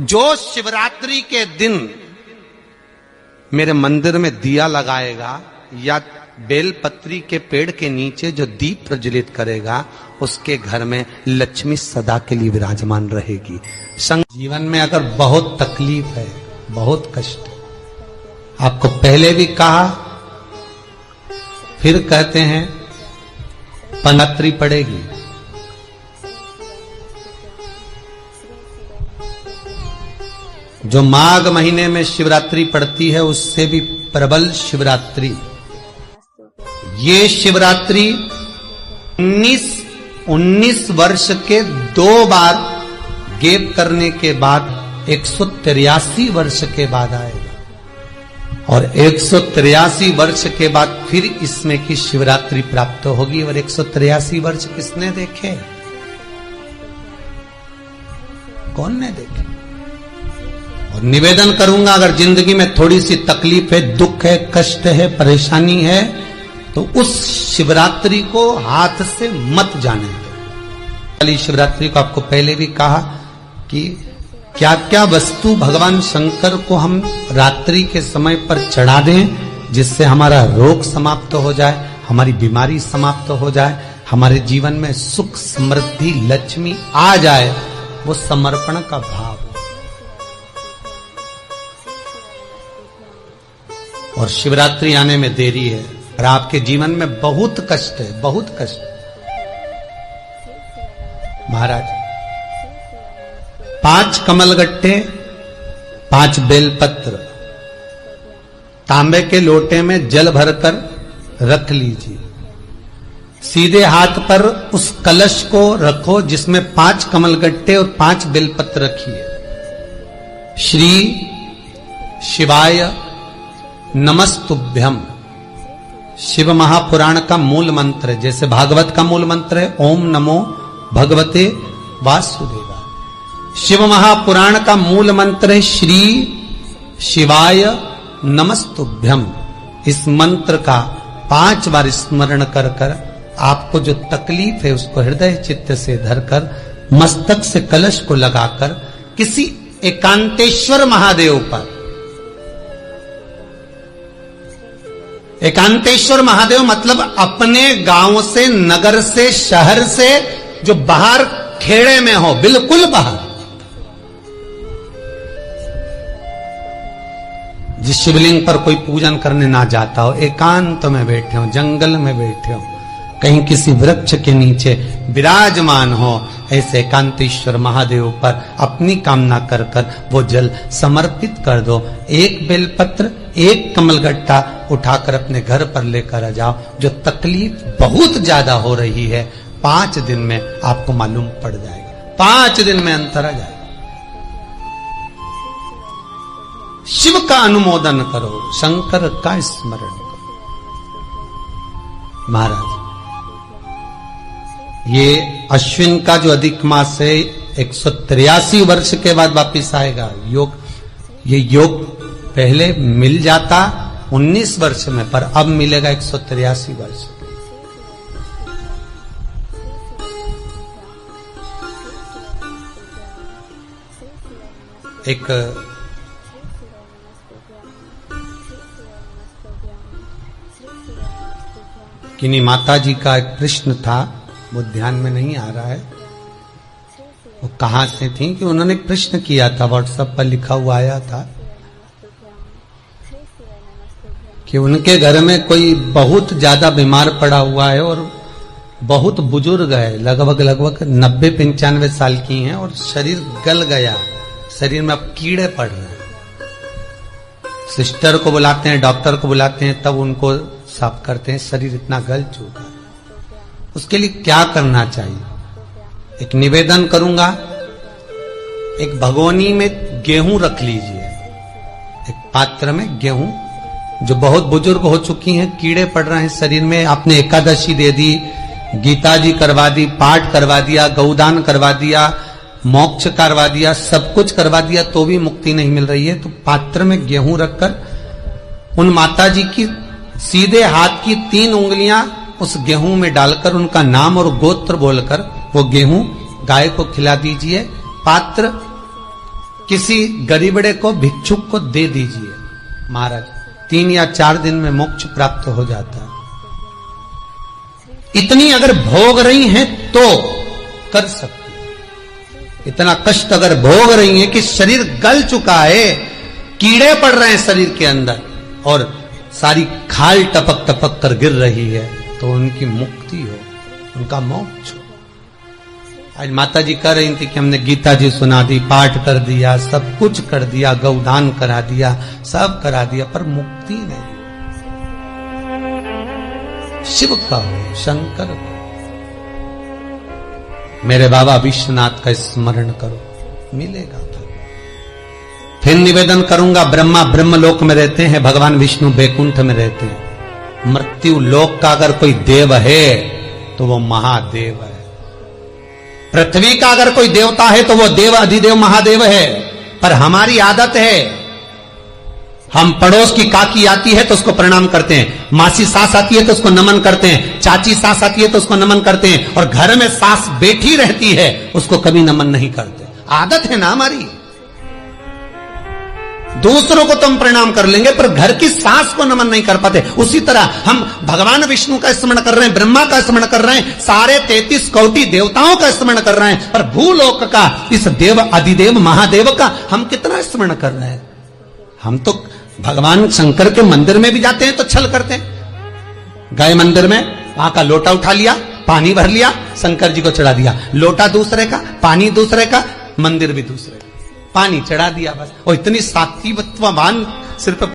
जो शिवरात्रि के दिन मेरे मंदिर में दिया लगाएगा या बेलपत्री के पेड़ के नीचे जो दीप प्रज्वलित करेगा, उसके घर में लक्ष्मी सदा के लिए विराजमान रहेगी। जीवन में अगर बहुत तकलीफ है, बहुत कष्ट है, आपको पहले भी कहा फिर कहते हैं, पंडित्री पड़ेगी। जो माघ महीने में शिवरात्रि पड़ती है उससे भी प्रबल शिवरात्रि। ये शिवरात्रि 19 वर्ष के 2 बार गैप करने के बाद 183 वर्ष के बाद आएगा और 183 वर्ष के बाद फिर इसमें की शिवरात्रि प्राप्त होगी। और 183 वर्ष किसने देखे? कौन ने देखे? और निवेदन करूंगा, अगर जिंदगी में थोड़ी सी तकलीफ है, दुख है, कष्ट है, परेशानी है, तो उस शिवरात्रि को हाथ से मत जाने दो। वाली शिवरात्रि को आपको पहले भी कहा कि क्या क्या वस्तु भगवान शंकर को हम रात्रि के समय पर चढ़ा दें, जिससे हमारा रोग समाप्त हो जाए, हमारी बीमारी समाप्त हो जाए, हमारे जीवन में सुख समृद्धि लक्ष्मी आ जाए। वो समर्पण का भाव। और शिवरात्रि आने में देरी है और आपके जीवन में बहुत कष्ट है, बहुत कष्ट। महाराज 5 कमलगट्टे, 5 बेलपत्र तांबे के लोटे में जल भरकर रख लीजिए। सीधे हाथ पर उस कलश को रखो जिसमें 5 कमलगट्टे और 5 बेलपत्र रखिए। श्री शिवाय नमस्तुभ्यम शिव महापुराण का मूल मंत्र है, जैसे भागवत का मूल मंत्र है ओम नमो भगवते वासुदेवाय। शिव महापुराण का मूल मंत्र है श्री शिवाय नमस्तुभ्यम। इस मंत्र का 5 बार स्मरण कर कर आपको जो तकलीफ है उसको हृदय चित्त से धरकर मस्तक से कलश को लगाकर किसी एकांतेश्वर महादेव पर, एकांतेश्वर महादेव मतलब अपने गांव से, नगर से, शहर से जो बाहर खेड़े में हो, बिल्कुल बाहर, जिस शिवलिंग पर कोई पूजन करने ना जाता हो, एकांत में बैठे हो, जंगल में बैठे हो, कहीं किसी वृक्ष के नीचे विराजमान हो, ऐसे एकांतेश्वर महादेव पर अपनी कामना कर कर वो जल समर्पित कर दो। 1 बेलपत्र, 1 कमलगट्टा उठाकर अपने घर पर लेकर आ जाओ। जो तकलीफ बहुत ज्यादा हो रही है 5 दिन में आपको मालूम पड़ जाएगा, 5 दिन में अंतर आ जाएगा। शिव का अनुमोदन करो, शंकर का स्मरण करो। महाराज ये अश्विन का जो अधिक मास है 183 वर्ष के बाद वापिस आएगा। योग, ये योग पहले मिल जाता 19 वर्ष में, पर अब मिलेगा 183 वर्ष। एक किन्हीं माता जी का एक प्रश्न था, वो ध्यान में नहीं आ रहा है वो कहां से थी, कि उन्होंने एक प्रश्न किया था, व्हाट्सएप पर लिखा हुआ आया था कि उनके घर में कोई बहुत ज्यादा बीमार पड़ा हुआ है और बहुत बुजुर्ग है, लगभग 90-95 साल की हैं और शरीर गल गया, शरीर में अब कीड़े पड़ रहे हैं। सिस्टर को बुलाते हैं, डॉक्टर को बुलाते हैं, तब उनको साफ करते हैं, शरीर इतना गल चुका है। उसके लिए क्या करना चाहिए? एक निवेदन करूंगा, एक भगोनी में गेहूं रख लीजिए, एक पात्र में गेहूं, जो बहुत बुजुर्ग हो चुकी हैं, कीड़े पड़ रहे हैं शरीर में, आपने एकादशी दे दी, गीता जी करवा दी, पाठ करवा दिया, गौदान करवा दिया, मोक्ष करवा दिया, सब कुछ करवा दिया, तो भी मुक्ति नहीं मिल रही है, तो पात्र में गेहूं रखकर उन माता जी की सीधे हाथ की 3 उंगलियां उस गेहूं में डालकर उनका नाम और गोत्र बोलकर वो गेहूं गाय को खिला दीजिए। पात्र किसी गरीबड़े को, भिक्षुक को दे दीजिए महाराज, 3 या 4 दिन में मोक्ष प्राप्त हो जाता है। इतनी अगर भोग रही हैं तो कर सकती है। इतना कष्ट अगर भोग रही है कि शरीर गल चुका है, कीड़े पड़ रहे हैं शरीर के अंदर और सारी खाल टपक टपक कर गिर रही है, तो उनकी मुक्ति हो, उनका मोक्ष हो। आज माता जी कह रही थी कि हमने गीता जी सुना दी, पाठ कर दिया, सब कुछ कर दिया, गौदान करा दिया, सब करा दिया, पर मुक्ति नहीं। शिव का हो, शंकर का, मेरे बाबा विश्वनाथ का स्मरण करो, मिलेगा। फिर निवेदन करूंगा, ब्रह्मा ब्रह्मलोक में रहते हैं, भगवान विष्णु बैकुंठ में रहते हैं। मृत्यु लोक का अगर कोई देव है तो वो महादेव है। पृथ्वी का अगर कोई देवता है तो वो देव अधिदेव महादेव है। पर हमारी आदत है, हम पड़ोस की काकी आती है तो उसको प्रणाम करते हैं, मासी सास आती है तो उसको नमन करते हैं, चाची सास आती है तो उसको नमन करते हैं, और घर में सास बैठी रहती है उसको कभी नमन नहीं करते। आदत है ना हमारी। दूसरों को तो हम प्रणाम कर लेंगे पर घर की सास को नमन नहीं कर पाते। उसी तरह हम भगवान विष्णु का स्मरण कर रहे हैं, ब्रह्मा का स्मरण कर रहे हैं, सारे 33 कोटि देवताओं का स्मरण कर रहे हैं, पर भूलोक का इस देव अधिदेव महादेव का हम कितना स्मरण कर रहे हैं। हम तो भगवान शंकर के मंदिर में भी जाते हैं तो छल करते हैं। गए मंदिर में, वहां का लोटा उठा लिया, पानी भर लिया, शंकर जी को चढ़ा दिया। लोटा दूसरे का, पानी दूसरे का, मंदिर भी दूसरे का, पानी चढ़ा दिया बस। और इतनी सात्विकवान सिर्फ